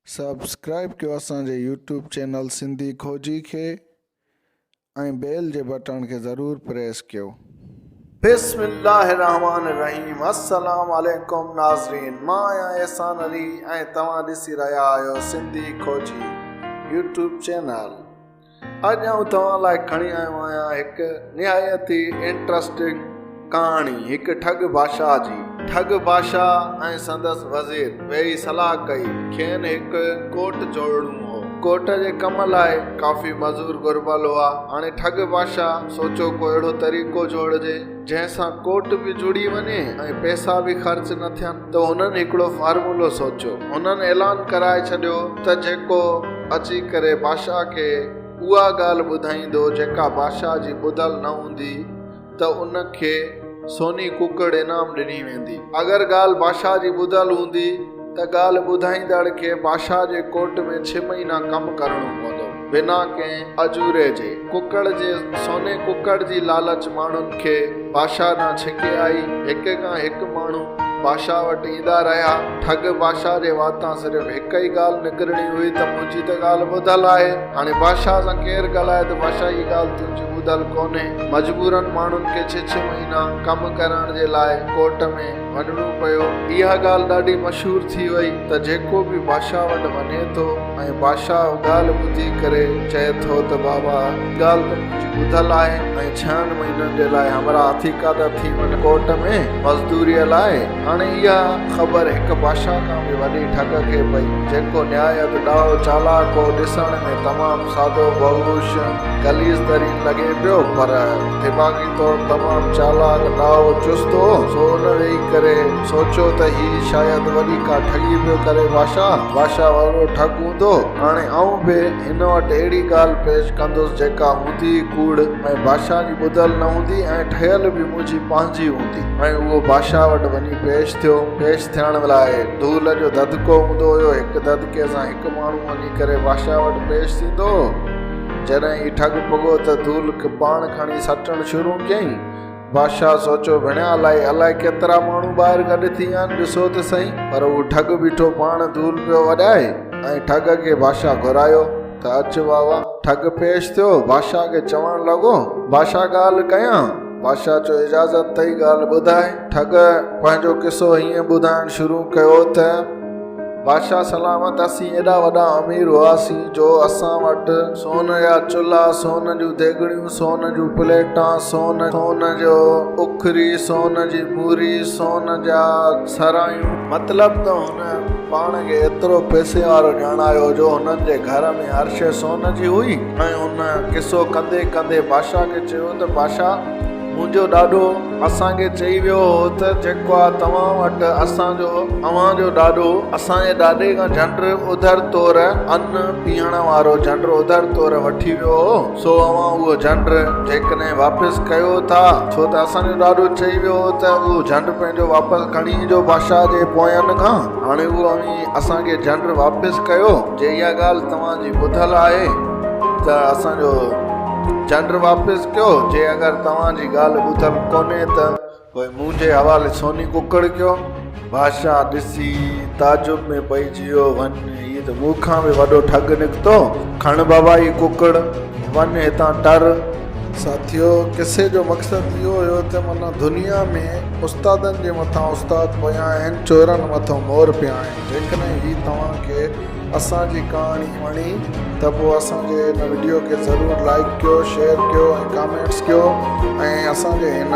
Subscribe कयो असांजे YouTube channel Sindhi खोजी खे ऐं बेल जे बटन खे ज़रूरु प्रेस कयो। बिस्मिल्लाहिर्रहमानिर्रहीम। अस्सलाम वालेकुम नाज़रीन, मां आहियां एहसान अली ऐं तव्हां ॾिसी रहिया आहियो सिंधी खोजी यूट्यूब चैनल। अॼु आउं तव्हां लाइ खणी आयो आहियां हिकु निहायत ई इंट्रस्टिंग कहाणी, हिकु ठग बादशाह जी। ठग बादशाह ऐं संदसि वज़ीर वेही सलाह कई खेनि हिकु कोट जोड़णो हो। कोट जे कम लाइ काफ़ी मज़ूर घुर्बल हुआ। हाणे ठग बादशाह सोचियो को अहिड़ो तरीक़ो जोड़जे जंहिंसां कोट बि जुड़ी वञे ऐं पैसा बि ख़र्च न थियनि। त हुननि हिकिड़ो फार्मूलो सोचियो। हुननि ऐलान कराए छॾियो त जेको अची करे बादशाह खे उहा ॻाल्हि ॿुधाईंदो जेका बादशाह जी ॿुधल न हूंदी त उनखे सोनी कुकड़ इनाम ॾिनी वेंदी। अगरि ॻाल्हि बादशाह जी ॿुधल हूंदी त ॻाल्हि ॿुधाईंदड़ खे बादशाह जे कोट में 6 महीना कमु करणो पवंदो बिना कंहिं अजूरे जे। कुकड़ जे सोने कुकड़ जी लालच माण्हुनि खे बादशाह ॾांहुं छिके आई। हिक खां हिकु माण्हू बादशाह वटि ईंदा रहिया। ठग बादशाह जे वातां सिर्फ़ु हिकु ई ॻाल्हि निकिरणी हुई त मुंहिंजी त ॻाल्हि ॿुधल आहे। हाणे बादशाह सां केरु ॻाल्हाए त बादशाह जी ॻाल्हि तुंहिंजी ॿुधल कोन्हे। मजबूरन माण्हुनि खे 6 महीना कमु करण जे लाइ कोट में वञणो पियो। इहा ॻाल्हि ॾाढी मशहूर थी वई त जेको बि बादशाह वटि वञे थो ऐं बादशाह ॻाल्हि ॿुधी करे चए थो त बाबा ॻाल्हि त मुंहिंजी ॿुधल आहे ऐं 6 महीननि जे लाइ हमरा हथीका था थी वञनि कोट में मज़दूरीअ लाइ। हाणे इहा ख़बर हिकु बादशाह खां बि वॾी ठग खे पई, जेको निहायत ॾाढो चालाक हो। ॾिसण में तमामु सादो बहूश गलीज़ तरीन लॻे पियो, पर दिमाग़ी तौर तमामु चालाक ॾाढो चुस्त हो। सो हुन वेही करे सोचियो त ही शायदि वॾी का ठगी पियो करे बादशाह वॾो ठग हूंदो। हाणे आऊं बि हिन वटि अहिड़ी ॻाल्हि पेश कंदुसि जेका हूंदी कूड़ ऐं बादशाह जी ॿुधल न हूंदी ऐं ठहियल बि मुंहिंजी पंहिंजी हूंदी। ऐं उहो बादशाह वटि वञी पेश थियो। पेश थियण लाइ धूल जो ददको हूंदो हुयो। हिकु ददके सां हिकु माण्हू वञी करे बादशाह वटि पेश थींदो। जॾहिं ही ठग पुॻो त धूल पाण खणी सटणु शुरू कयईं। बादशाह सोचियो विणिया अलाए केतिरा माण्हू ॿाहिरि गॾु थी विया आहिनि, ॾिसो त सही। पर उहो ठग बीठो पाण धूल पियो वॼाए ऐं ठग खे बादशाह घुरायो त अच बाबा। ठग पेश थियो। बादशाह खे चवणु लॻो बादशाह ॻाल्हि कयां। बादशाह चयो इजाज़त अथई ॻाल्हि ॿुधाए। ठग पंहिंजो किसो हीअं ॿुधाइणु शुरू कयो त बादशाह सलामत, असीं एॾा वॾा अमीर हुआसीं जो असां वटि सोन जा चुल्हा, सोन जूं देॻड़ियूं, सोन जूं प्लेटां, सोन जो उखरी, सोन जी मूरी, सोन जा सरायूं। मतिलबु त हुन पाण खे एतिरो पैसे वारो ॼाणायो जो हुननि जे घर में हर शइ सोन जी हुई। ऐं हुन किसो कंदे कंदे बादशाह खे चयो त बादशाह मुंहिंजो ॾाढो असांखे चई वियो हो त जेको आहे तव्हां वटि अव्हांजो ॾाढो असांजे ॾाॾे खां झंडि उधर तौर अन्न पीअण वारो झंडि उधर तौर वठी वियो हो। सो अव्हां उहो झंडि जेकॾहिं वापसि कयो था, छो त असांजो ॾाढो चई वियो हो त उहो झंडि पंहिंजो वापसि खणी ईंदो बादशाह जे पोयनि खां। हाणे उहो असांखे झंडि वापसि कयो। जे इहा ॻाल्हि तव्हांजी ॿुधल आहे त असांजो झंडि वापसि कयो। जे अगरि तव्हांजी ॻाल्हि ॿुधल कोन्हे त पोइ मुंहिंजे हवाले सोनी कुकड़ कयो। बादशाह ॾिसी ताजुब में पइजी वियो। वञ, हीअ त मूंखां बि वॾो ठग निकितो। खण बाबा ही कुकड़, वञ हितां टर। साथियो, किसे जो मक़सदु इहो हुयो त माना दुनिया में उस्तादनि जे मथां उस्ताद पिया आहिनि, चोरनि मथां मोर पिया आहिनि। जेकॾहिं ही तव्हांखे असांजी कहाणी वणी त पोइ असांजे हिन वीडियो खे ज़रूरु लाइक कयो, शेयर कयो ऐं कमेंट्स कयो। ऐं असांजे हिन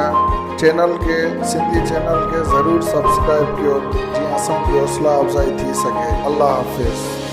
चैनल खे, सिंधी चैनल खे ज़रूरु सब्सक्राइब कयो जीअं असांजी हौसला अफ़ज़ाई थी सघे। अल्लाह हाफ़िज़।